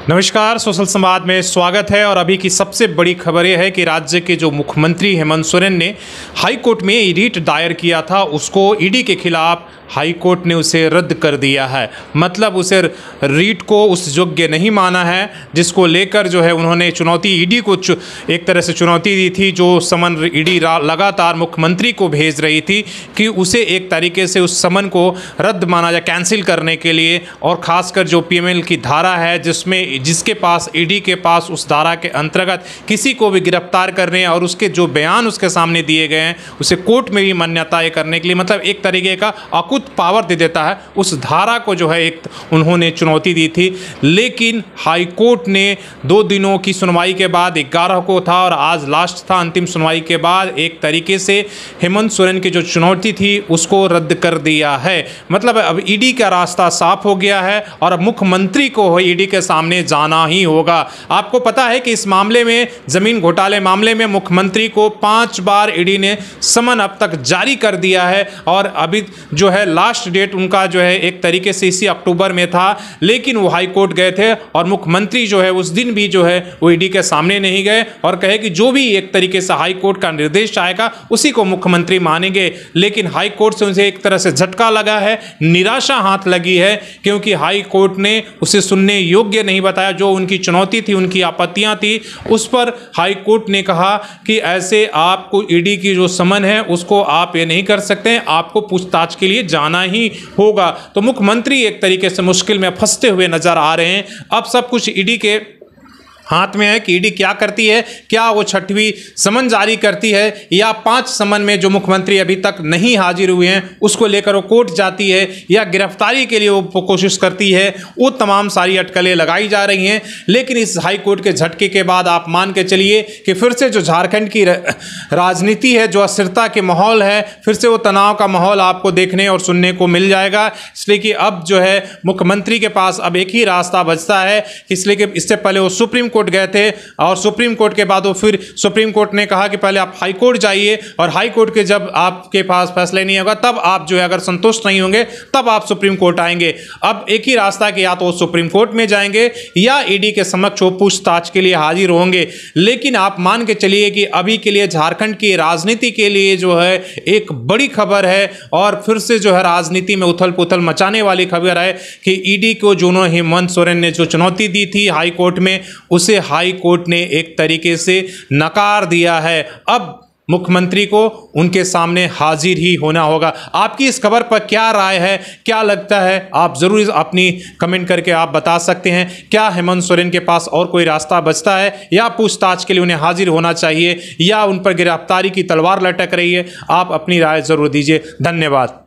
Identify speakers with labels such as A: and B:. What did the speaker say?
A: नमस्कार, सोशल संवाद में स्वागत है। और अभी की सबसे बड़ी खबर यह है कि राज्य के जो मुख्यमंत्री हेमंत सोरेन ने हाई कोर्ट में रीट दायर किया था, उसको ईडी के खिलाफ हाई कोर्ट ने उसे रद्द कर दिया है। मतलब उसे रीट को उस योग्य नहीं माना है, जिसको लेकर जो है उन्होंने चुनौती ईडी को एक तरह से चुनौती दी थी। जो समन ईडी लगातार मुख्यमंत्री को भेज रही थी कि उसे एक तरीके से उस समन को रद्द माना जाए, कैंसिल करने के लिए। और ख़ासकर जो पीएमएल की धारा है, जिसके पास ईडी के पास उस धारा के अंतर्गत किसी को भी गिरफ्तार करने और उसके जो बयान उसके सामने दिए गए हैं उसे कोर्ट में भी मान्यता करने के लिए, मतलब एक तरीके का पावर दे देता है, उस धारा को जो है एक उन्होंने चुनौती दी थी। लेकिन हाई कोर्ट ने 2 दिनों की सुनवाई के बाद 11 को था और आज लास्ट था, अंतिम सुनवाई के बाद एक तरीके से हेमंत सोरेन की जो चुनौती थी उसको रद्द कर दिया है। मतलब अब ईडी का रास्ता साफ हो गया है और अब मुख्यमंत्री को ईडी के सामने जाना ही होगा। आपको पता है कि इस मामले में, जमीन घोटाले मामले में, मुख्यमंत्री को 5 बार ईडी ने समन अब तक जारी कर दिया है। और अभी जो है लास्ट डेट उनका जो है एक तरीके से इसी अक्टूबर में था, लेकिन वो हाई कोर्ट गए थे और मुख्यमंत्री जो है उस दिन भी जो है वो ईडी के सामने नहीं गए और कहे कि जो भी एक तरीके से हाई कोर्ट का निर्देश आएगा उसी को मुख्यमंत्री मानेंगे। लेकिन हाई कोर्ट से उसे एक तरह से झटका लगा है, निराशा हाथ लगी है, क्योंकि हाई कोर्ट ने उसे सुनने योग्य नहीं बताया। जो उनकी चुनौती थी, उनकी आपत्तियां थी, उस पर हाई कोर्ट ने कहा कि ऐसे आपको ईडी की जो समन है उसको आप ये नहीं कर सकते, आपको पूछताछ के लिए जाना ही होगा। तो मुख्यमंत्री एक तरीके से मुश्किल में फंसते हुए नजर आ रहे हैं। अब सब कुछ ईडी के हाथ में है कि ईडी क्या करती है, क्या वो 6वीं समन जारी करती है या 5 समन में जो मुख्यमंत्री अभी तक नहीं हाजिर हुए हैं उसको लेकर वो कोर्ट जाती है या गिरफ्तारी के लिए वो कोशिश करती है। वो तमाम सारी अटकलें लगाई जा रही हैं। लेकिन इस हाई कोर्ट के झटके के बाद आप मान के चलिए कि फिर से जो झारखंड की राजनीति है, जो अस्थिरता के माहौल है, फिर से वो तनाव का माहौल आपको देखने और सुनने को मिल जाएगा। इसलिए कि अब जो है मुख्यमंत्री के पास अब एक ही रास्ता बचता है, इसलिए कि इससे पहले वो सुप्रीम कोर्ट गए थे और सुप्रीम कोर्ट के बाद वो फिर सुप्रीम कोर्ट ने कहा कि पहले आप हाई कोर्ट जाइए और हाई कोर्ट के जब आपके पास फैसले नहीं होगा तब आप जो है अगर संतुष्ट नहीं होंगे तब आप सुप्रीम कोर्ट आएंगे। अब एक ही रास्ता कि या तो सुप्रीम कोर्ट में जाएंगे या ईडी के समक्ष वो पूछताछ के लिए हाजिर होंगे। लेकिन आप मान के चलिए कि अभी के लिए झारखंड की राजनीति के लिए जो है एक बड़ी खबर है और फिर से जो है राजनीति में उथल पुथल मचाने वाली खबर है कि ईडी को जो हेमंत सोरेन ने जो चुनौती दी थी हाई कोर्ट में, उसे हाई कोर्ट ने एक तरीके से नकार दिया है। अब मुख्यमंत्री को उनके सामने हाजिर ही होना होगा। आपकी इस खबर पर क्या राय है, क्या लगता है, आप जरूर अपनी कमेंट करके आप बता सकते हैं। क्या हेमंत सोरेन के पास और कोई रास्ता बचता है या पूछताछ के लिए उन्हें हाजिर होना चाहिए या उन पर गिरफ्तारी की तलवार लटक रही है? आप अपनी राय जरूर दीजिए। धन्यवाद।